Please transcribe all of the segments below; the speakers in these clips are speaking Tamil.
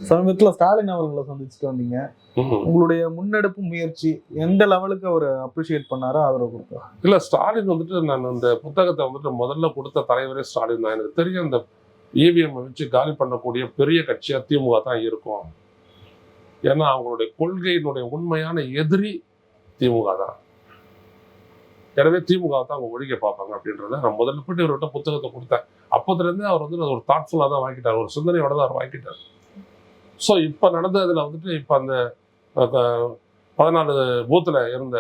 சமீபத்துல ஸ்டாலின் அவர்களை சந்திச்சுட்டு வந்தீங்க. உங்களுடைய முன்னெடுப்பு முயற்சி எந்த லெவலுக்கு அவர் அப்ரிஷியேட் பண்ணாரோ ஆதரவு கொடுத்தாரு? இல்ல, ஸ்டாலின் வந்துட்டு நான் அந்த புத்தகத்தை வந்துட்டு முதல்ல கொடுத்த தலைவரே ஸ்டாலின் தான். எனக்கு தெரியும் இந்த இவிஎம் வச்சு காலி பண்ணக்கூடிய பெரிய கட்சியா திமுக தான் இருக்கும். ஏன்னா அவங்களுடைய கொள்கையினுடைய உண்மையான எதிரி திமுக தான். எனவே திமுக தான் அவங்க ஒழிக்க பார்ப்பாங்க அப்படின்றத நான் முதல்ல போயிட்டு இவர்கிட்ட புத்தகத்தை கொடுத்தேன். அப்போதுலேருந்தே அவர் வந்து ஒரு தாட்ஃபுல்லாக தான் வாங்கிட்டார், ஒரு சிந்தனையோட தான் அவர் வாங்கிட்டார். ஸோ இப்போ நடந்ததில் வந்துட்டு இப்போ அந்த 14 பூத்தில் இருந்த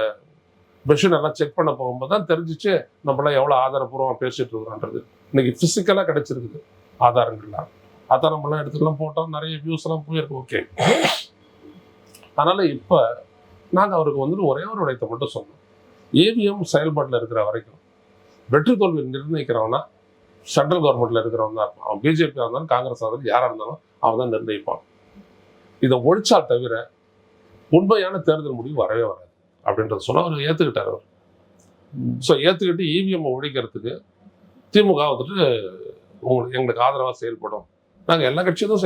மெஷின் எல்லாம் செக் பண்ண போகும்போது தான் தெரிஞ்சிச்சு நம்மளாம் எவ்வளோ ஆதாரப்பூர்வமாக பேசிட்டு இருக்கிறோன்றது. இன்னைக்கு ஃபிசிக்கலாக கிடைச்சிருக்குது ஆதாரங்கள்லாம். அதான் நம்மளாம் எடுத்துலாம் போட்டோம், நிறைய வியூஸ் எல்லாம் போயிருக்கு. ஓகே, அதனால இப்போ நாங்கள் அவருக்கு வந்துட்டு ஒரே ஒரு விடயத்தை மட்டும் சொன்னோம். ஏவிஎம் செயல்பாட்டில் இருக்கிற வரைக்கும் வெற்றி தோல்வி நிர்ணயிக்கிறவனா சென்ட்ரல் கவர்மெண்ட்ல இருக்கிறவன் தான் இருப்பான். அவன் பிஜேபியாக இருந்தாலும் காங்கிரஸ் இருந்தாலும் யாராக இருந்தாலும் அவன் தான் நிர்ணயிப்பான். இதை ஒழிச்சா தவிர உண்மையான தேர்தல் முடிவு வரவே வராது அப்படின்றத சொன்னால் அவர் ஏற்றுக்கிட்டார். அவர் ஸோ ஏற்றுக்கிட்டு இவிஎம் ஒழிக்கிறதுக்கு திமுக வந்துட்டு எங்களுக்கு ஆதரவாக செயல்படும். நாங்கள் எல்லா கட்சியும்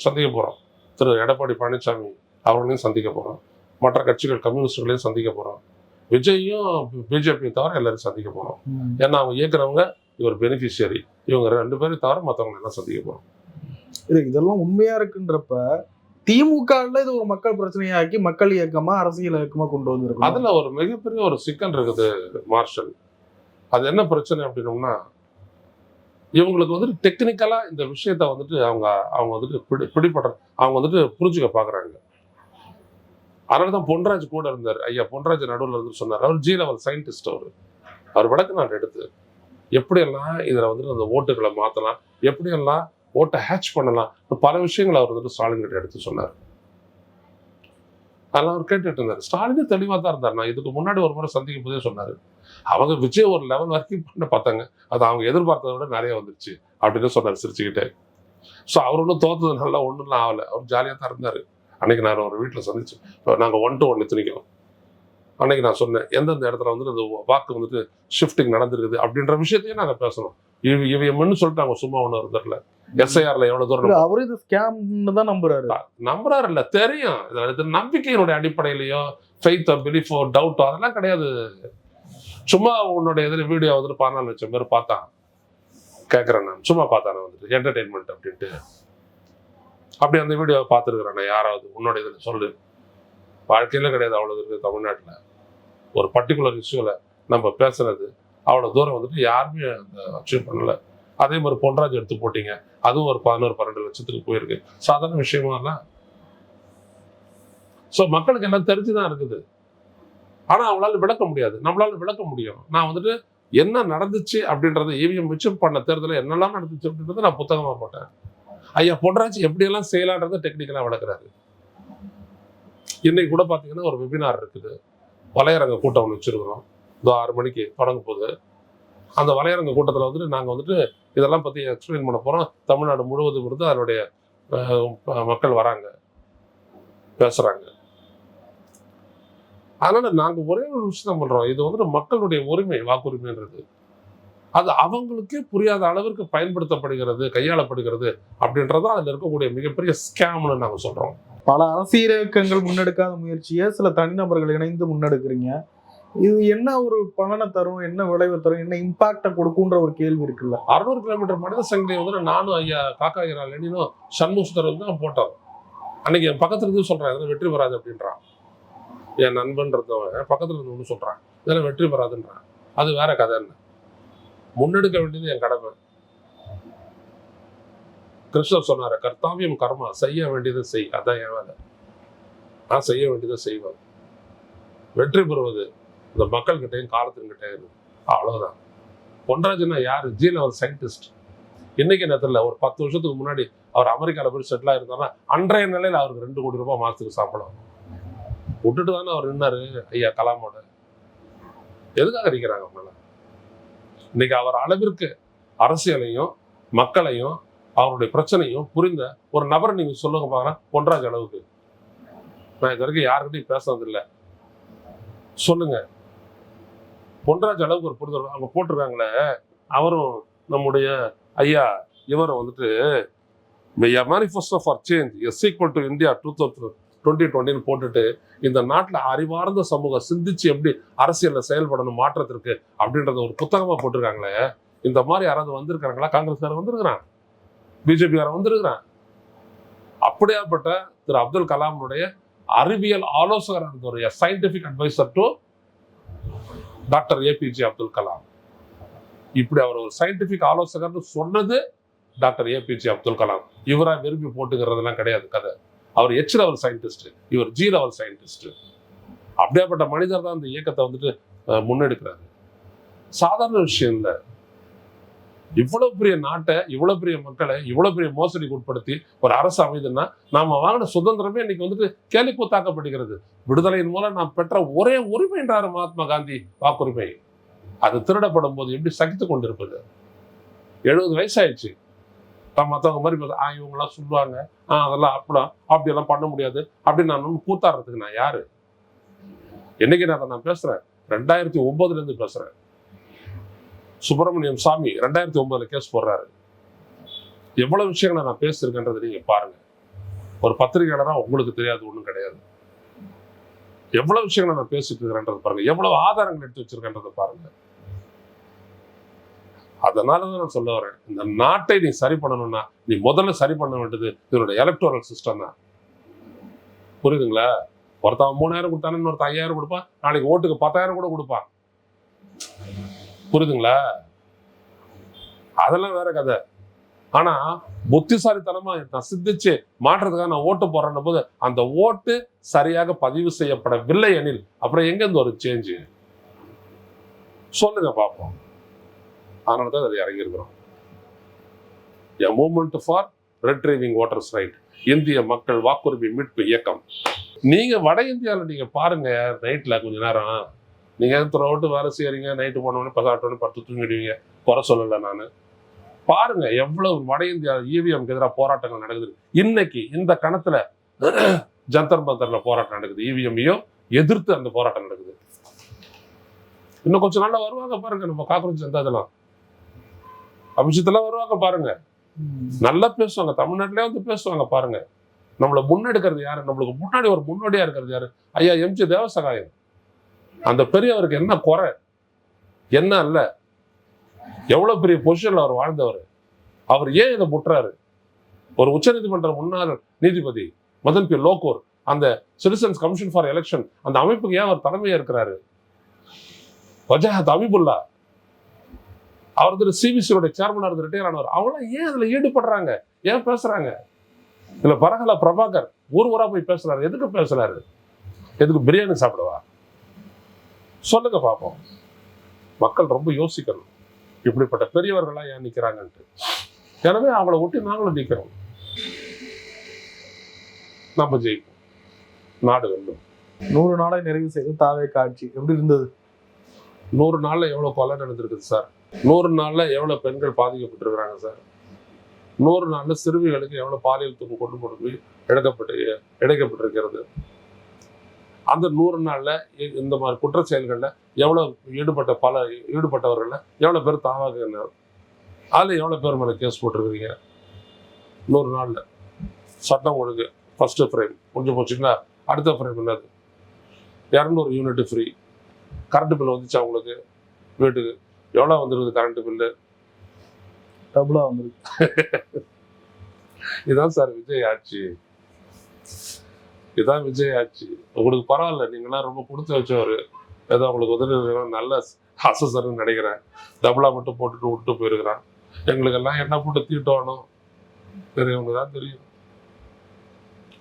சந்திக்க போகிறோம். திரு எடப்பாடி பழனிசாமி அவர்களையும் சந்திக்க போகிறோம், மற்ற கட்சிகள் கம்யூனிஸ்டுகளையும் சந்திக்க போகிறோம், விஜயும் பிஜேபியை தவிர எல்லாரும் சந்திக்க போகிறோம். ஏன்னா அவங்க இயக்குறவங்க, இவர் பெனிஃபிஷியரி, இவங்க 2 பேரும் தவிர மற்றவங்க எல்லாம் சந்திக்க போகிறோம். இதெல்லாம் உண்மையா இருக்குன்றப்ப திமுக இது ஒரு மக்கள் பிரச்சனையாக்கி மக்கள் இயக்கமா அரசியல் இயக்கமா கொண்டு வந்திருக்கும். அதுல ஒரு மிகப்பெரிய ஒரு சிக்கல் இருக்குது மார்ஷல். அது என்ன பிரச்சனை அப்படின்னோம்னா, இவங்களுக்கு வந்துட்டு டெக்னிக்கலா இந்த விஷயத்த வந்துட்டு அவங்க வந்துட்டு பிடிபடுற அவங்க வந்துட்டு புரிஞ்சுக்க பாக்குறாங்க. அதனாலதான் பொன்ராஜ் கூட இருந்தார். ஐயா பொன்ராஜ் நடுவில் இருந்து சொன்னார். அவர் ஜி லெவல் சயின்டிஸ்ட். அவர் வடக்கு நாடு எடுத்து எப்படியெல்லாம் இதுல வந்துட்டு அந்த ஓட்டுகளை மாத்தலாம், எப்படியெல்லாம் ஓட்டை ஹேட்ச் பண்ணலாம், பல விஷயங்களை அவர் வந்துட்டு ஸ்டாலின் கிட்ட எடுத்து சொன்னார். அதெல்லாம் அவர் கேட்டுட்டு இருந்தார். ஸ்டாலினே தெளிவா தான் இருந்தார். நான் இதுக்கு முன்னாடி ஒரு முறை சந்திக்கும் போதே சொன்னாரு, அவங்க விஜய் ஒரு லெவல் வரைக்கும் பண்ண பார்த்தாங்க, அது அவங்க எதிர்பார்த்ததை விட நிறைய வந்துருச்சு அப்படின்னு சொன்னார் சிரிச்சுக்கிட்டே. ஸோ அவர் ஒன்றும் தோத்ததுனால ஒன்றும்லாம் ஆகலை, அவர் ஜாலியாக தான் இருந்தார். அன்னைக்கு நான் ஒரு வீட்டில் சந்திச்சு நாங்கள் 1 to 1 எத்தனைக்கும் அன்னைக்கு நான் சொன்னேன், எந்தெந்த இடத்துல வந்துட்டு அந்த வாக்கு வந்துட்டு ஷிஃப்டிங் நடந்திருக்குது அப்படின்ற விஷயத்தையும் நாங்கள் பேசணும். இவன்னு சொல்லிட்டு அவங்க சும்மா ஒன்றும் இருந்ததில்ல. எஸ்ஐஆர்ல எவ்வளவு தூரம் அவரு இது ஸ்கேம்னு தான் நம்புறாரு இல்ல தெரியும். நம்பிக்கையினுடைய அடிப்படையிலயோ ஃபெய்த்தோ பிலீஃபோ டவுட்டோ அதெல்லாம் கிடையாது. சும்மா உன்னுடைய இதில் வீடியோ வந்துட்டு 14 லட்சம் பேர் பார்த்தான் கேட்குறேன். நான் சும்மா பார்த்தானே வந்துட்டு என்டர்டெயின்மெண்ட் அப்படின்ட்டு. அப்படி அந்த வீடியோவை பார்த்துருக்குறேன் யாராவது உன்னோட இதில் சொல்லு. வாழ்க்கையில கிடையாது அவ்வளவு இருக்குது தமிழ்நாட்டில். ஒரு பர்டிகுலர் இஷ்யூல நம்ம பேசுறது அவ்வளவு தூரம் வந்துட்டு யாருமே அந்த அச்சீவ் பண்ணல. அதே மாதிரி பொன்ராஜ் எடுத்து போட்டீங்க, அதுவும் ஒரு 11-12 லட்சத்துக்கு போயிருக்கு. சாதாரண விஷயமா இல்ல. ஸோ மக்களுக்கு எல்லாம் தெரிஞ்சுதான் இருக்குது. ஆனா அவங்களால விளக்க முடியாது, நம்மளால விளக்க முடியும். நான் வந்துட்டு என்ன நடந்துச்சு அப்படின்றத இவிஎம் வச்சு பண்ண தேர்தலில் என்னெல்லாம் நடந்துச்சு அப்படின்றத நான் புத்தகமா போட்டேன். ஐயா பொன்ராஜ் எப்படியெல்லாம் செய்யலான்றத டெக்னிக்கலா விளக்குறாரு. இன்னைக்கு கூட பாத்தீங்கன்னா ஒரு வெபினார் இருக்குது, வலையரங்க கூட்டம் ஒன்று வச்சிருக்கிறோம். 6 மணிக்கு தொடங்க போகுது. அந்த வலையரங்க கூட்டத்தில் வந்துட்டு நாங்கள் வந்துட்டு இதெல்லாம் பற்றி எக்ஸ்பிளைன் பண்ண போகிறோம். தமிழ்நாடு முழுவதும் இருந்து அதனுடைய மக்கள் வராங்க, பேசுகிறாங்க. அதனால் நாங்கள் ஒரே ஒரு விஷயம் பண்ணுறோம், இது வந்துட்டு மக்களுடைய உரிமை, வாக்குரிமைன்றது அது அவங்களுக்கே புரியாத அளவிற்கு பயன்படுத்தப்படுகிறது, கையாளப்படுகிறது அப்படின்றத அதில் இருக்கக்கூடிய மிகப்பெரிய ஸ்கேம்னு நாங்கள் சொல்கிறோம். பல அரசியல் இயக்கங்கள் முன்னெடுக்காத முயற்சியை சில தனிநபர்கள் இணைந்து முன்னெடுக்கிறீங்க. இது என்ன ஒரு பலனை தரும், என்ன விளைவு தரும், என்ன இம்பாக்டை கொடுக்குன்ற ஒரு கேள்வி இருக்குல்ல. 600 கிலோமீட்டர் மனித சங்கிலியை வந்து நானும் ஐயா காக்கா ஐயா லெனினும் சண்முகசுந்தர் தான் போட்டோம். அன்னைக்கு என் பக்கத்துல இருந்து சொல்றேன் இதெல்லாம் வெற்றி பெறாது அப்படின்றான். என் நண்பன்றவன் பக்கத்துல இருந்து ஒன்று சொல்றான் இதெல்லாம் வெற்றி பெறாதுன்றான். அது வேற கதை. என்ன முன்னெடுக்க வேண்டியது என் கடமை. கிருஷ்ணர் சொன்னார, கர்த்தாவியம் கர்மா, செய்ய வேண்டியதை செய், அதான் என் வேலை. நான் செய்ய வேண்டியதை செய்வேன். வெற்றி பெறுவது இந்த மக்கள் கிட்டையும் காலத்தின்கிட்டே இருக்கு, அவ்வளவுதான். பொன்ராஜ்னா யாரு? G level scientist. இன்னைக்கு நேரத்தில் ஒரு 10 வருஷத்துக்கு முன்னாடி அவர் அமெரிக்காவில் போய் செட்டில் ஆயிருந்தாருன்னா அன்றைய நிலையில் அவருக்கு 2 கோடி ரூபாய் மாசத்துக்கு சம்பளம். விட்டுட்டு தானே அவர் நின்னாரு ஐயா கலாமோட. எதுக்காக அடிக்கிறாங்க அவங்கள? இன்னைக்கு அவர் அளவிற்கு அரசியலையும் மக்களையும் அவருடைய பிரச்சனையும் புரிந்த ஒரு நபரை நீங்க சொல்லுங்க பாருங்க. பொன்ராஜ் அளவுக்கு நான் இது வரைக்கும் யாருக்கிட்டையும் பேசுறதில்லை. சொல்லுங்க, பொன்ராஜ் அளவுக்கு ஒரு புரிதல் அவங்க போட்டிருக்காங்களே. அவரும் நம்முடைய ஐயா இவரும் வந்துட்டு manifesto for change S equal to India 2020 போட்டுட்டு இந்த நாட்டில் அறிவார்ந்த சமூகம் சிந்திச்சு எப்படி அரசியல்ல செயல்படணும் மாற்றத்திற்கு அப்படின்றத ஒரு புத்தகமா போட்டிருக்காங்களே. இந்த மாதிரி யாராவது வந்திருக்காங்களா? காங்கிரஸ்காரன் வந்திருக்கிறான், பிஜேபிக்காரன் வந்திருக்கிறான். அப்படியாப்பட்ட திரு அப்துல் கலாமுடைய அறிவியல் ஆலோசகர் இருந்தவர், scientific adviser to doctor APJ Abdul Kalam. இப்படி அவர் ஒரு சயின்டிபிக் ஆலோசகர்னு சொன்னது டாக்டர் ஏபிஜே அப்துல் கலாம். இவரா விரும்பி போட்டுக்கிறதுலாம் கிடையாது கதை. அவர் H லெவல் சயின்டிஸ்ட், இவர் G லெவல் சயின்டிஸ்ட். அப்படியாப்பட்ட மனிதர் தான் இந்த இயக்கத்தை வந்துட்டு முன்னெடுக்கிறாரு. சாதாரண விஷயம் இல்லை. இவ்வளவு பெரிய நாட்டை, இவ்வளவு பெரிய மக்களை, இவ்வளவு பெரிய மோசடிக்கு உட்படுத்தி ஒரு அரசு அமைதுன்னா நாம வாங்கின சுதந்திரமே இன்னைக்கு வந்துட்டு கேலி கூத்தாக்கப்படுகிறது. விடுதலையின் மூலம் நாம் பெற்ற ஒரே உரிமைன்றாரு மகாத்மா காந்தி, வாக்குரிமை. அது திருடப்படும் போது எப்படி சகித்து கொண்டிருப்பது? 70 வயசாயிடுச்சு. மற்றவங்க மாதிரி இவங்கெல்லாம் சொல்லுவாங்க, அதெல்லாம் அப்படியெல்லாம் பண்ண முடியாது அப்படின்னு நான் கூத்தாடுறதுக்கு நான் யாரு? என்னைக்கு நான் பேசுறேன்? 2009 இருந்து பேசுறேன். சுப்பிரமணியம் சாமி 2009 கேஸ் போடுறாரு. எவ்வளவு விஷயங்களை நான் பேசியிருக்கேன்றது நீங்க பாருங்க. ஒரு பத்திரிகையாளரா உங்களுக்கு தெரியாது ஒண்ணும் கிடையாது. எவ்வளவு விஷயங்களை நான் பேசிட்டு இருக்கிறேன்றது பாருங்க, எவ்வளவு ஆதாரங்கள் எடுத்து வச்சிருக்கேன்றதை பாருங்க. அதனாலதான் நான் சொல்ல வரேன், இந்த நாட்டை நீ சரி பண்ணணும்னா நீ முதல்ல சரி பண்ண வேண்டியது இதனுடைய எலக்டோரல் சிஸ்டம் தான். புரியுதுங்களா? ஒருத்தன் 3000 கொடுத்தானு ஒருத்தன் 5000 கொடுப்பான், நாளைக்கு ஓட்டுக்கு 10,000 கூட கொடுப்பான். புரியுதுங்களா? அதெல்லாம் வேற கதை. ஆனா புத்திசாலித்தனமா நான் சிந்திச்சு மாற்றத்துக்காக நான் ஓட்டு போறேன் போது அந்த ஓட்டு சரியாக பதிவு செய்யப்படவில்லை எனில் அப்புறம் எங்க இருந்து ஒரு சேஞ்சு சொல்லுங்க பார்ப்போம். அதனாலதான் அதை இறங்கி இருக்கிறோம். A movement for retrieving voters right, இந்திய மக்கள் வாக்குரிமை மீட்பு இயக்கம். நீங்க வட இந்தியாவில் நீங்க பாருங்க, நைட்ல கொஞ்ச நேரம் நீங்க த்ரோட்டு வேலை செய்யறீங்க, நைட்டு போனோடனே 18 10 தூங்கிடுவீங்க, குறை சொல்லலை நான். பாருங்க எவ்வளவு வட இந்தியா இவிஎம்க்கு எதிராக போராட்டங்கள் நடக்குது. இன்னைக்கு இந்த கணத்துல ஜந்தர் மந்தர்ல போராட்டம் நடக்குது, இவிஎம்மையும் எதிர்த்து அந்த போராட்டம் நடக்குது. இன்னும் கொஞ்சம் நாள்ல வருவாங்க பாருங்க, நம்ம காக்ரோச் ஜனதா இதெல்லாம் அபிஷேகத்தெல்லாம் வருவாங்க பாருங்க, நல்லா பேசுவாங்க, தமிழ்நாட்டிலே வந்து பேசுவாங்க பாருங்க. நம்மளை முன்னெடுக்கிறது யாரு? நம்மளுக்கு முன்னாடி ஒரு முன்னோடியா இருக்கிறது யாரு? ஐயா எம்ஜி தேவசகாயம். அந்த பெரியவருக்கு என்ன குறை, என்ன அல்ல, எவ்வளவு பெரிய பொசிஷன்ல அவர் வாழ்ந்தவர். அவர் ஏன் இதை முட்டுறாரு? ஒரு உச்சநீதிமன்ற முன்னாள் நீதிபதி மதன் பி லோகூர் அந்த சிட்டிசன்ஸ் கமிஷன் ஃபார் எலெக்ஷன் அந்த அமைப்புக்கு ஏன் அவர் தலைமையா இருக்கிறாரு? வஜாஹத் அபிபுல்லா அவர் சிபிசியோட சேர்மனா இருந்து ரிட்டையர் ஆனவர். அவங்களாம் ஏன் அதுல ஈடுபடுறாங்க, ஏன் பேசுறாங்க? இல்ல பரகலா பிரபாகர் ஊரா போய் பேசுறாரு. எதுக்கு பேசுறாரு? எதுக்கு பிரியாணி சாப்பிடவா? சொல்லுங்க பார்ப்போம். மக்கள் ரொம்ப யோசிக்கணும், இப்படிப்பட்ட பெரியவர்களா ஏன் நிக்கிறாங்கன்ட்டு. எனவே அவங்கள ஒட்டி நாங்களும் நிக்கிறோம். நம்ம ஜெயிப்போம், நாடு வெல்லும். 100 நாளை நிறைவு செய்து தாவே காட்சி எப்படி இருந்தது? 100 நாள்ல எவ்வளவு கொலை நடந்திருக்குது சார்? 100 நாள்ல எவ்வளவு பெண்கள் பாதிக்கப்பட்டிருக்கிறாங்க சார்? 100 நாள்ல சிறுமிகளுக்கு எவ்வளவு பாலியல் துன்பம் கொண்டு போய் இழைக்கப்பட்டிருக்கிறது? அந்த 100 நாள்ல இந்த மாதிரி குற்ற செயல்கள்ல எவ்வளவு ஈடுபட்டவர்கள்ல எவ்வளவு பேர் தாவாக, அதுல எவ்வளவு பேர் மேல கேஸ் போட்டிருக்கிறீங்க? 100 நாள்ல சட்டம் ஒழுங்கு ஃபர்ஸ்ட் ஃப்ரேம் முடிஞ்சு போச்சுங்களா? அடுத்த ஃப்ரேம் என்னது? 200 யூனிட் ஃப்ரீ. கரண்ட் பில் வந்துச்சு அவங்களுக்கு வீட்டுக்கு? எவ்வளவு வந்துருக்குது கரண்ட் பில்லு? டபுளா வந்துருக்கு. இதான் சார் விஜய் ஆட்சி, இதான் விஜய் ஆட்சி. உங்களுக்கு பரவாயில்ல, நீங்களாம் ரொம்ப கொடுத்து வச்சவர், ஏதோ உங்களுக்கு உதவி நல்ல அசஸர்னு நினைக்கிறேன். டபுளா மட்டும் போட்டுட்டு விட்டு போயிருக்கிறான். எங்களுக்கெல்லாம் என்ன போட்டு தீட்டணும் பெரியவங்க தான் தெரியும்.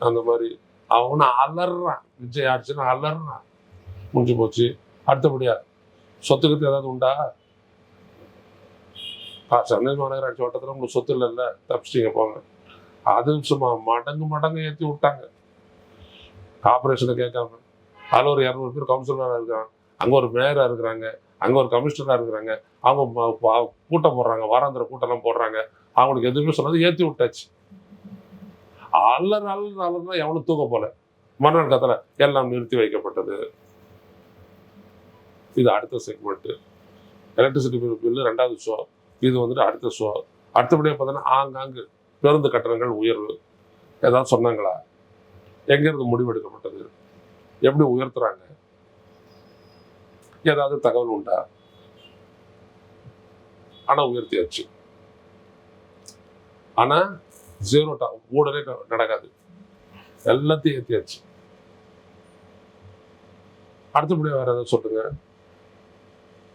அந்த மாதிரி அவனை அலறான், விஜய் ஆட்சின்னு அலறான். முடிஞ்சு போச்சு. அடுத்தபடியா சொத்துக்கு ஏதாவது உண்டா? சென்னை மாநகராட்சி வட்டத்தில் உங்களுக்கு சொத்து இல்லைல்ல, தப்பிச்சிட்டீங்க போங்க. அது சும்மா மடங்கு ஏற்றி விட்டாங்க கார்பரேஷனை கேட்காம. அதில் ஒரு 200 பேர் கவுன்சிலராக இருக்கிறாங்க, அங்கே ஒரு மேயராக இருக்கிறாங்க, அங்கே ஒரு கமிஷனராக இருக்கிறாங்க. அவங்க கூட்டம் போடுறாங்க, வாராந்திர கூட்டம்லாம் போடுறாங்க. அவங்களுக்கு எதுவுமே சொன்னது ஏற்றி விட்டாச்சு. அல்லதான் எவனும் தூக்க போல. மறுநாள் கத்தல எல்லாம் நிறுத்தி வைக்கப்பட்டது. இது அடுத்த செக்மெண்ட். எலக்ட்ரிசிட்டி பில்லு 2வது ஷோ. இது வந்துட்டு அடுத்த ஷோ. அடுத்தபடியாக பார்த்தோன்னா ஆங்காங்கு பேருந்து கட்டணங்கள் உயர்வு ஏதாவது சொன்னாங்களா? எங்கிருந்து முடிவெடுக்கப்பட்டது? எப்படி உயர்த்துறாங்க? ஏதாவது தகவல் உண்டா? ஆனா உயர்த்தியாச்சு. ஆனா ஜீரோ ஊழலே நடக்காது. எல்லாத்தையும் ஏற்றியாச்சு. அடுத்தபடியாக வேற ஏதாவது சொல்லுங்க.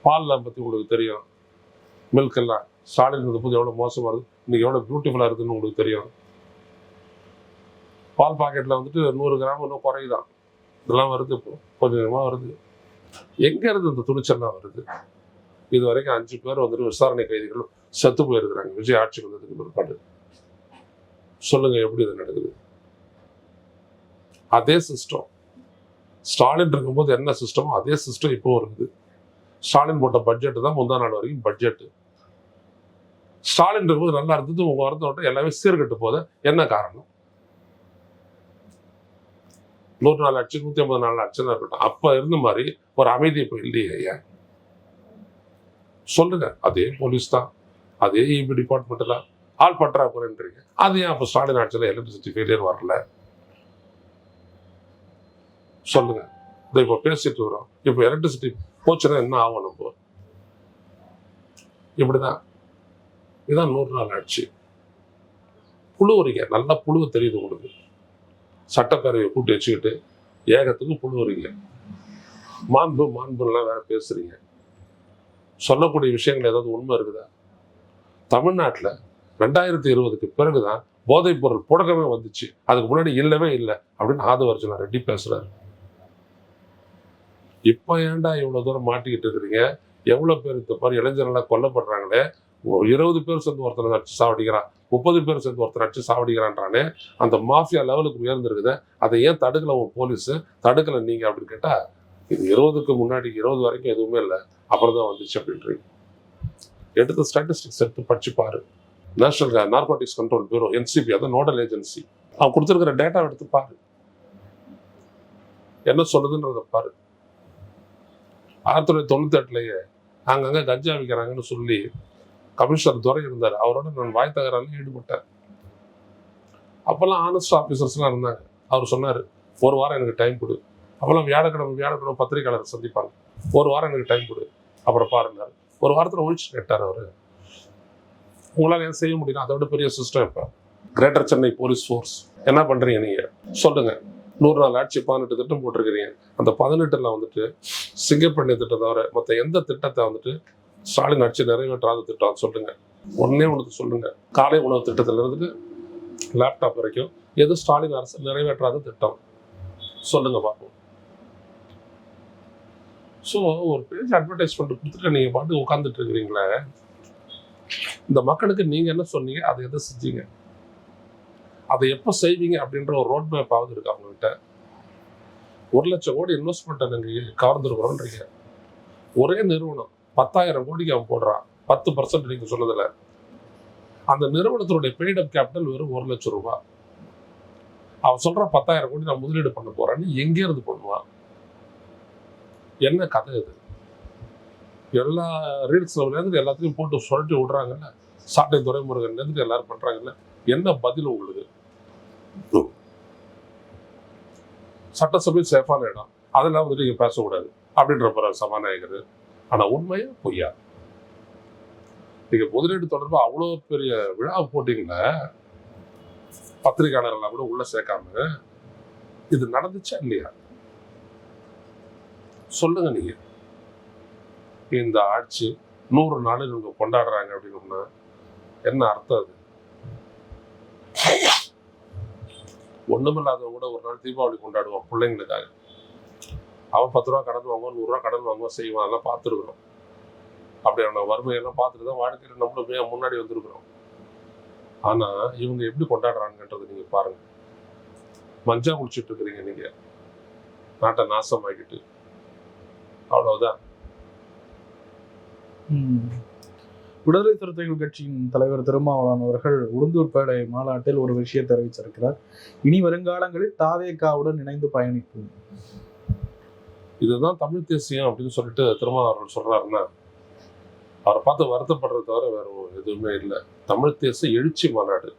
பால்லாம் பத்தி உங்களுக்கு தெரியும். மில்க் எல்லாம் ஸ்டாலின் இருந்தபோது எவ்வளவு மோசமா இருக்கு, இன்னைக்கு எவ்வளவு பியூட்டிஃபுல்லா இருக்குன்னு உங்களுக்கு தெரியும். பால் பாக்கெட்ல வந்துட்டு 100 கிராம் இன்னும் குறையுதான். இதெல்லாம் வருது, இப்போ கொஞ்சம் கொஞ்சமா வருது. எங்க இருந்து இந்த துணிச்சல்லாம் வருது? இது வரைக்கும் 5 பேர் வந்துட்டு விசாரணை கைதிகள் செத்து போயிருக்கிறாங்க விஜய் ஆட்சிக்கு வந்ததுக்கு பிற்பாடு. சொல்லுங்க எப்படி இது நடக்குது? அதே சிஸ்டம் ஸ்டாலின் இருக்கும்போது என்ன சிஸ்டமோ அதே சிஸ்டம் இப்போ இருக்குது. ஸ்டாலின் போட்ட பட்ஜெட் தான் முந்தா நாள் வரைக்கும் பட்ஜெட். ஸ்டாலின் இருக்கும்போது நல்லா இருந்தது, உங்க வரத்தோட்ட எல்லாமே சீர்கட்டு போத என்ன காரணம்? 104 ஆட்சி 154 ஆட்சின்னு இருக்கட்டும், அப்ப இருந்த மாதிரி ஒரு அமைதி இப்போ இல்லையே. ஏன் சொல்லுங்க. அதே போலீஸ் தான், அதே இபி டிபார்ட்மெண்ட் தான், ஆள் பற்றாக்குறைன்றீங்க. அது ஏன் அப்போ ஸ்டாலின் ஆட்சியில் எலக்ட்ரிசிட்டி ஃபெயிலியர் வரல? சொல்லுங்க. இதை இப்போ பேசிட்டு வரோம். இப்போ எலக்ட்ரிசிட்டி போச்சுன்னா என்ன ஆகும்? நம்ம இப்படிதான். இதுதான் 100 நாள் ஆட்சி. புழுவுறீங்க, நல்லா புழுவு தெரியுது உங்களுக்கு. சட்டப்பேரவையை கூட்டி வச்சுக்கிட்டு ஏகத்துக்கு புழுவுறீங்க. மாண்புலாம் வேற பேசுறீங்க. சொல்லக்கூடிய விஷயங்கள் ஏதாவது உண்மை இருக்குதா? தமிழ்நாட்டில் 2020க்கு பிறகுதான் போதைப் பொருள் புழக்கமே வந்துச்சு. அதுக்கு முன்னாடி இல்லவே இல்லை அப்படின்னு ஆதவர்ஜுனா ரெட்டி பேசுறாரு. இப்ப ஏன்டா இவ்வளவு தூரம் மாட்டிக்கிட்டு இருக்கிறீங்க? எவ்வளவு பேர் இந்த மாதிரி இளைஞர்கள்லாம் கொல்லப்படுறாங்களே. 20 பேர் சேர்ந்து ஒருத்தர் அடிச்சு சாவடிக்கிறான், 30 பேர் சேர்ந்து ஒருத்தர் அடிச்சு சாவடிக்கிறான்றானே. அந்த மாஃபியா லெவலுக்கு உயர்ந்திருக்குது. அதை ஏன் தடுக்கல உன் போலீஸ், தடுக்கல நீங்க அப்படின்னு கேட்டா, இது 20க்கு முன்னாடி 20 வரைக்கும் எதுவுமே இல்லை, அப்புறம் தான் வந்துச்சு அப்படின்றீங்க. எடுத்து ஸ்டாட்டிஸ்டிக்ஸ் எடுத்து படிச்சு பாரு. National narcotics control bureau, NCB, அதான் நோடல் ஏஜென்சி, அவன் கொடுத்துருக்கிற டேட்டா எடுத்து பாரு, என்ன சொல்லுதுன்றத பாரு. 1998லயே அங்கங்க கஞ்சா விற்கிறாங்கன்னு சொல்லி கமிஷனர் துரை இருந்தார், அவரோட நான் வாய் தகராறுல ஈடுபட்டேன். அப்பெல்லாம் ஆனஸ்ட் ஆஃபீஸர்ஸ்லாம் இருந்தாங்க. அவர் சொன்னார், 1 வாரம் எனக்கு டைம் கொடு. அப்பெல்லாம் வியாழக்கிழமை பத்திரிகையாளர் சந்திப்பாங்க. 1 வாரம் எனக்கு டைம் கொடு, அப்புறம் பாருங்க. 1 வாரத்தில் ஒழிச்சு கேட்டார் அவரு. உங்களால் ஏன் செய்ய முடியல? அதை விட பெரிய சிஸ்டம். இப்போ கிரேட்டர் சென்னை போலீஸ் ஃபோர்ஸ் என்ன பண்றீங்க நீங்க? சொல்லுங்க. 100 நாள் ஆட்சி 18 திட்டம் போட்டிருக்கிறீங்க. அந்த 18ல வந்துட்டு சிங்கப்பண்ணி திட்டம் தவிர மற்ற எந்த திட்டத்தை வந்துட்டு ஸ்டாலின் ஆட்சி நிறைவேற்றாத திட்டம் சொல்லுங்க. ஒன்னே ஒன்று சொல்லுங்க. காலை உணவு திட்டத்துல இருந்துட்டு லேப்டாப் வரைக்கும் எது ஸ்டாலின் அரசு நிறைவேற்றாத திட்டம் சொல்லுங்க பார்ப்போம். ஸோ ஒரு பேஜ் அட்வர்டைஸ்மெண்ட் கொடுத்துட்டு நீங்க பாட்டு உட்காந்துட்டு இருக்கிறீங்களே, இந்த மக்களுக்கு நீங்க என்ன சொன்னீங்க, அதை எதை செஞ்சீங்க, அதை எப்போ செய்வீங்க அப்படின்ற ஒரு ரோட் மேப் ஆகுது இருக்கு அவங்ககிட்ட. 1 லட்சம் கோடி இன்வெஸ்ட்மெண்ட் நீங்க கவர்ந்துருக்குறோன்றீங்க. ஒரே நிறுவனம் 10,000 கோடிக்கு அவன் போடுறான், 10% நீங்க சொன்னதுல. அந்த நிறுவனத்தினுடைய பெய்ட் அப் கேபிட்டல் வெறும் 1 லட்சம் ரூபாய். அவன் சொல்றான் 10,000 கோடி நான் முதலீடு பண்ண போறேன்னு. எங்கே இருந்து பண்ணுவான்? என்ன கதை இது? எல்லா ரீல்ஸ்லேருந்து எல்லாத்தையும் போட்டு சுழட்டி விடுறாங்கல்ல, சாட்டை துரைமுருகன்லேருந்து எல்லாரும் பண்றாங்கல்ல. என்ன பதில் உங்களுக்கு? சட்டசபை சேஃபான இடம், அதெல்லாம் வந்துட்டு நீங்க பேசக்கூடாது அப்படின்ற சபாநாயகர். ஆனா உண்மையா பொய்யா? நீங்க முதலீடு தொடர்பா அவ்வளோ பெரிய விழா போட்டீங்களா, பத்திரிகையாளர்கள் கூட உள்ள சேர்க்காம. இது நடந்துச்சா இல்லையா? சொல்லுங்க. நீங்க இந்த ஆட்சி 100 நாள் இவங்க கொண்டாடுறாங்க அப்படின்னா என்ன அர்த்தம்? அது ஒண்ணுமில்லாதவங்க கூட ஒரு நாள் தீபாவளி கொண்டாடுவான் பிள்ளைங்களுக்காக. அவன் 10 ரூபா கடன் வாங்குவான், 100 ரூபா கடன் வாங்குவான், செய்வான். அதெல்லாம் பார்த்துருக்குறோம். அப்படியான வறுமையெல்லாம் பார்த்துட்டு தான் வாழ்க்கையில் நம்மளும் முன்னாடி வந்திருக்கிறோம். ஆனா இவங்க எப்படி கொண்டாடுறாங்கன்றது நீங்க பாருங்க. மஞ்சா குடிச்சிட்டு இருக்கிறீங்க நீங்க, நாட்டை நாசமாக்கிட்டு. அவ்வளவுதான். விடுதலை சிறுத்தைகள் கட்சியின் தலைவர் திருமாவளவன் அவர்கள் உளுந்தூர்பேட்டை மாநாட்டில் ஒரு விஷயத்தை அறிவிச்சிருக்கிறார். இனி வருங்காலங்களில் தாவேகாவுடன் இணைந்து பயணிக்கும். இதுதான் தமிழ் தேசியம் அப்படின்னு சொல்லிட்டு திருமாவளவன் சொல்றாருன்னா, அவரை பார்த்து வருத்தப்படுறத தவிர வேற எதுவுமே இல்லை. தமிழ் தேச எழுச்சி மாநாடு.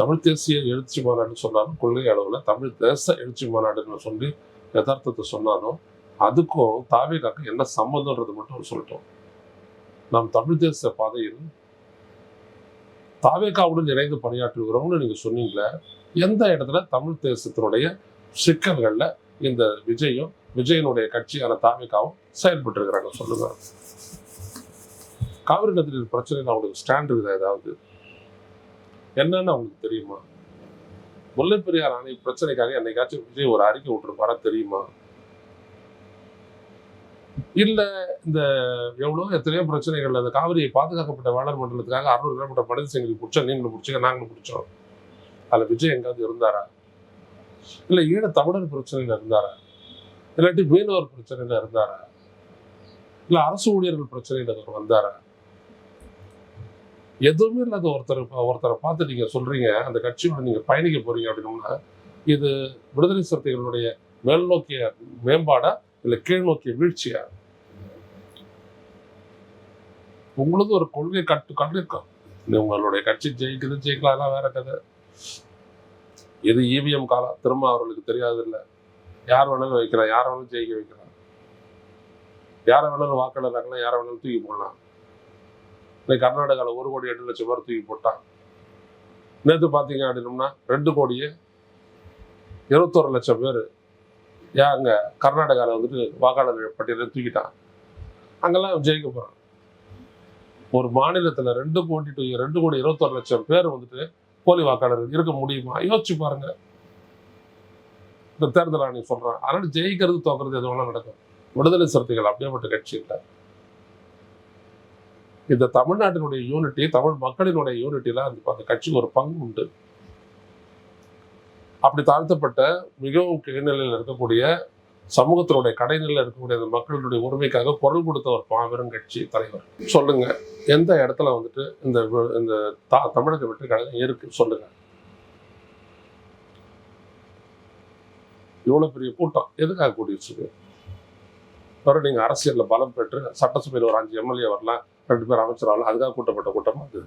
தமிழ் தேசிய எழுச்சி மாநாடுன்னு சொன்னாலும் கொள்கை அளவில் தமிழ் தேச எழுச்சி மாநாடுன்னு சொல்லி யதார்த்தத்தை சொன்னாலும் அதுக்கும் தாவேகாக்கு என்ன சம்பந்தம்ன்றது மட்டும் சொல்லிட்டோம். நாம் தமிழ் தேச பாதையில் தாவேகாவுடன் இணைந்து பணியாற்றுகிறோம்னு நீங்க சொன்னீங்களே, எந்த இடத்துல தமிழ் தேசத்தினுடைய சிக்கல்கள்ல இந்த விஜயனுடைய கட்சியான தாவேகாவும் செயல்பட்டு இருக்கிறாங்க சொல்லுங்க. காவிரி நதிநீர் பிரச்சனையில் அவங்களுக்கு ஸ்டாண்ட் இருக்குதா? ஏதாவது என்னன்னு அவங்களுக்கு தெரியுமா? முல்லை பெரியார் அணை பிரச்சனைக்காக என்னைக்காச்சும் விஜய் ஒரு அறிக்கை விட்டுருப்பாரா தெரியுமா? இல்ல இந்த எத்தனையோ பிரச்சனைகள், அந்த காவிரியை பாதுகாக்கப்பட்ட வேளாண் மண்டலத்துக்காக 600 கிலோமீட்டர் மனித சங்கிலி பிடிச்சோம், நீங்களும் பிடிச்சிங்க, நாங்களும் பிடிச்சோம். அதுல விஜய் எங்காவது இருந்தாரா? இல்ல ஈழ தமிழர் பிரச்சனையில இருந்தாரா? இல்லாட்டி மீனவர் பிரச்சனையில இருந்தாரா? இல்ல அரசு ஊழியர்கள் பிரச்சனையில வந்தாரா? எதுவுமே இல்லாத ஒருத்தரை பார்த்து நீங்க சொல்றீங்க அந்த கட்சியோட நீங்க பயணிக்க போறீங்க அப்படின்னா, இது விடுதலை சிறுத்தைகளுடைய மேல் நோக்கிய மேம்பாடா இல்ல கீழ் நோக்கிய வீழ்ச்சியா? உங்களுக்கு ஒரு கொள்கை கண்டிருக்கும். உங்களுடைய கட்சி ஜெயிக்கலாம் வேற கதை. இது இவிஎம் காலம், திரும்ப அவர்களுக்கு தெரியாது இல்லை. யார் வேணாலும் வைக்கலாம், யாரை வேணாலும் ஜெயிக்க வைக்கலாம், யாரை வேணாலும் வாக்காளர் ஆக்கலாம், யாரை வேணாலும் தூக்கி போடலாம். இன்னைக்கு கர்நாடகாவில் 1,08,00,000 பேர் தூக்கி போட்டான். நேற்று பார்த்தீங்க அப்படின்னோம்னா 2,21,00,000 பேர் யாருங்க கர்நாடகாவில் வந்துட்டு வாக்காளர் பட்டியலை தூக்கிட்டான். அங்கெல்லாம் ஜெயிக்க போறான். ஒரு மாநிலத்தில் 2,21,00,000 பேர் வந்துட்டு போலி வாக்காளர் இருக்க முடியுமா? யோசிச்சு பாருங்க. இந்த தேர்தல் ஆணையம் சொல்றான். அதனால ஜெயிக்கிறது தோக்கிறது எது வேணாலும் நடக்கும். விடுதலை சிறுத்தைகள் அப்படியேப்பட்ட கட்சி இல்லை. இந்த தமிழ்நாட்டினுடைய யூனிட்டி, தமிழ் மக்களினுடைய யூனிட்டியில அந்த கட்சிக்கு ஒரு பங்கு உண்டு. அப்படி தாழ்த்தப்பட்ட மிகவும் கீழ்நிலையில் இருக்கக்கூடிய சமூகத்தினுடைய கடைநிலையில் இருக்கக்கூடிய அந்த மக்களுடைய உரிமைக்காக குரல் கொடுத்த ஒரு மாபெரும் கட்சி தலைவர். சொல்லுங்க, எந்த இடத்துல வந்துட்டு இந்த தமிழக வெற்றி கழகம் இருக்கு சொல்லுங்க. இவ்வளவு பெரிய கூட்டம் எதுக்காக கூட்டிட்டு வரும்? நீங்க அரசியல்ல பலம் பெற்று சட்டசபையில் ஒரு 5 எம்எல்ஏ வரலாம், 2 பேர் அமைச்சர் வரலாம், அதுக்காக கூட்டப்பட்ட கூட்டமா அது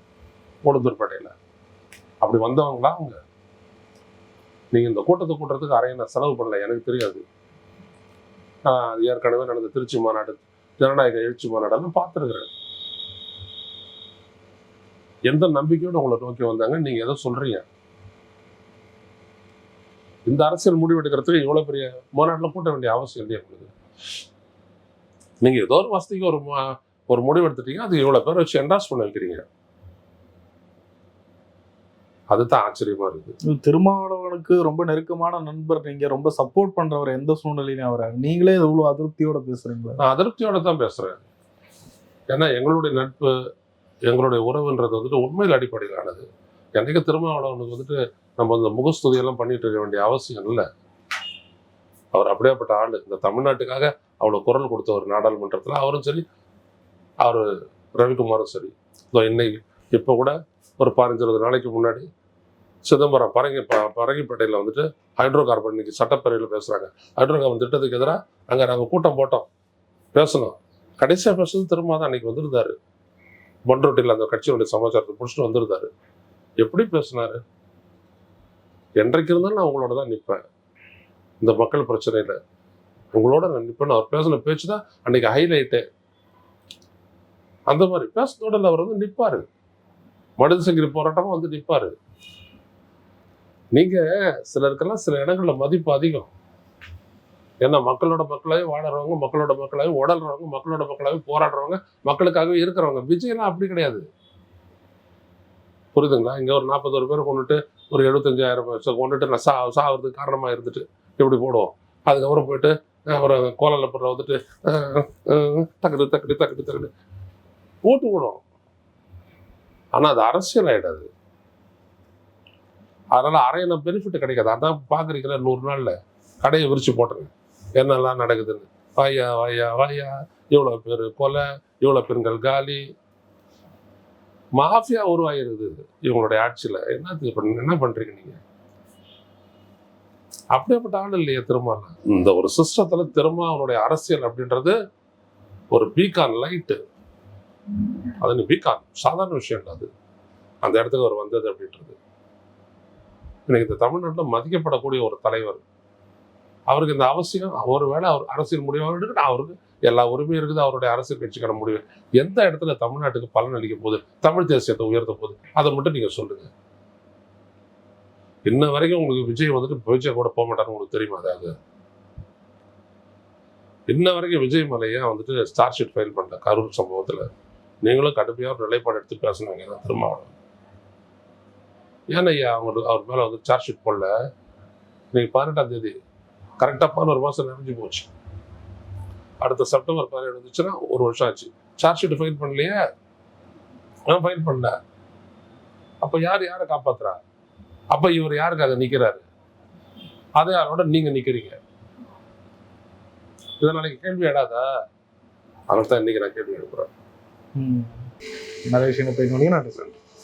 உளுந்தூர்பேட்டையில? அப்படி வந்தவங்களா அவங்க? நீங்க இந்த கூட்டத்தை கூட்டுறதுக்கு அரையான செலவு பண்ணல, எனக்கு தெரியாது. ஏற்கனவே நடந்த திருச்சி மாநாடு, ஜனநாயக எழுச்சி மாநாடெல்லாம் பார்த்துருக்கிறேன். எந்த நம்பிக்கையோடு உங்களை நோக்கி வந்தாங்க? நீங்க எதை சொல்றீங்க? இந்த அரசியல் முடிவெடுக்கிறதுக்கு இவ்வளவு பெரிய மாநாட்டில் கூட்ட வேண்டிய அவசியம் இல்லையா உங்களுக்கு? நீங்க ஏதோ ஒரு வசதிக்கு ஒரு முடிவு எடுத்துட்டீங்க, அது இவ்வளவு பேர் வச்சு என்டாஸ் பண்ண வைக்கிறீங்க. அதுதான் ஆச்சரியமா இருக்கு. திருமாவளவனுக்கு ரொம்ப நெருக்கமான நண்பர், நீங்க ரொம்ப சப்போர்ட் பண்றவர், எந்த சூழ்நிலையிலும் அவரை நீங்களே இவ்வளவு அதிருப்தியோட பேசுறீங்களா? நான் அதிருப்தியோட தான் பேசுறேன். ஏன்னா எங்களுடைய நட்பு, எங்களுடைய உறவுன்றது வந்துட்டு உண்மையில் அடிப்படையிலானது. என்னைக்கு திருமாவளவனுக்கு வந்துட்டு நம்ம அந்த முகஸ்துதியெல்லாம் பண்ணிட்டு இருக்க வேண்டிய அவசியம் இல்லை. அவர் அப்படியேப்பட்ட ஆளு. இந்த தமிழ்நாட்டுக்காக அவ்வளோ குரல் கொடுத்த ஒரு நாடாளுமன்றத்தில் அவரும் சரி, அவர் ரவிக்குமாரும் சரி. இன்னைக்கு இப்போ கூட ஒரு 15-20 நாளைக்கு முன்னாடி சிதம்பரம் பரங்கிப்பேட்டையில் வந்துட்டு ஹைட்ரோ கார்பன் இன்னைக்கு சட்டப்பேரவையில் பேசுகிறாங்க. ஹைட்ரோ கார்பன் திட்டத்துக்கு எதிராக அங்கே நாங்கள் கூட்டம் போட்டோம், பேசணும். கடைசியாக பேசுறது திரும்ப தான் அன்னைக்கு வந்துருந்தாரு. பண்ருட்டியில் அந்த கட்சியினுடைய சமாச்சாரத்தை பிடிச்சிட்டு வந்துருந்தாரு. எப்படி பேசினாரு? என்றைக்கு இருந்தாலும் நான் உங்களோட தான் நிற்பேன், இந்த மக்கள் பிரச்சனையில் உங்களோட நான் நிற்பேன்னு அவர் பேசின பேச்சு தான் அன்னைக்கு ஹைலைட்டு. அந்த மாதிரி பேசுனோட அவர் வந்து நிற்பாரு, மனித சங்கிலி போராட்டமா வந்து நிற்பாரு. நீங்க சிலருக்கெல்லாம் சில இடங்கள்ல மதிப்பு அதிகம். ஏன்னா மக்களோட மக்களாவே வாழறவங்க, மக்களோட மக்களாவே உடல்றவங்க, மக்களோட மக்களாவே போராடுறவங்க, மக்களுக்காகவே இருக்கிறவங்க. விஜயெல்லாம் அப்படி கிடையாது, புரியுதுங்களா? இங்க ஒரு 41 பேர் கொண்டுட்டு ஒரு 75,000 கொண்டுட்டு நான் சாகிறதுக்கு காரணமா இருந்துட்டு இப்படி போடுவோம். அதுக்கப்புறம் போயிட்டு ஒரு கோலாலப்பூர்ல வந்துட்டு தக்கடு தக்கடு தக்கடு தக்கடு ஓட்டு போடும். ஆனா அது அரசியல் ஆயிடாது. அதனால அரையான பெனிஃபிட் கிடைக்காது. அதான் பாக்குறீங்களா 100 நாள்ல கடையை விரிச்சு போட்டுருங்க என்னெல்லாம் நடக்குதுன்னு. வாயா வாயா வாயா, இவ்வளவு பேர் கொலை, இவ்வளவு பெண்கள் காலி, மாஃபியா உருவாயிருக்குது இவங்களுடைய ஆட்சியில. என்ன பண்றீங்க நீங்க? அப்படியேப்பட்ட ஆள் இல்லையா திரும்ப? இந்த ஒரு சிஸ்டத்துல திரும்ப அவனுடைய அரசியல் அப்படின்றது ஒரு பீகான் லைட்டு. அது நீ பீகான் சாதாரண விஷயம் இல்லை. அது அந்த இடத்துக்கு அவர் வந்தது அப்படின்றது இன்னைக்கு இந்த தமிழ்நாட்டில் மதிக்கப்படக்கூடிய ஒரு தலைவர். அவருக்கு இந்த அவசியம், ஒருவேளை அவர் அரசியல் முடிவு அவருக்கு எல்லா உரிமையும் இருக்குது, அவருடைய அரசியல் கட்சிக்கான முடிவு எந்த இடத்துல தமிழ்நாட்டுக்கு பலன் அளிக்க போகுது, தமிழ் தேசியத்தை உயர்த்த போகுது, அதை மட்டும் நீங்க சொல்லுங்க. இன்ன வரைக்கும் உங்களுக்கு விஜய் விஜய் கூட போக மாட்டாருன்னு உங்களுக்கு தெரியுமா? அதாவது இன்ன வரைக்கும் விஜய் மலையா ஸ்டார் ஷீட் ஃபைல் பண்ணல கரூர் சம்பவத்துல. நீங்களும் கடுமையாக ஒரு நிலைப்பாடு எடுத்து பேசணுங்க தான் திருமாவளவன். ஏன்னா ஐயா அவர் மேல சார்ஜ் ஷீட் போடல. இன்னைக்கு 18ஆம் தேதி கரெக்டாக 11 மாதம் நிறைஞ்சு போச்சு. அடுத்த செப்டம்பர் 17 வந்துச்சுன்னா 1 வருஷம் ஆச்சு. சார்ஜ் ஷீட் ஃபைல் பண்ணலையே, ஃபைல் பண்ணல. அப்போ யாரை காப்பாத்துறா? அப்போ இவர் யாருக்காக நிற்கிறாரு? அதே யாரோட நீங்க நிற்கிறீங்க. இதை நாளைக்கு கேள்வி எடாதா? அதனால தான் இன்னைக்கு நான் கேள்வி எழுப்புறேன். நிறைய விஷயம் பேச முடியும். நன்றி சார்.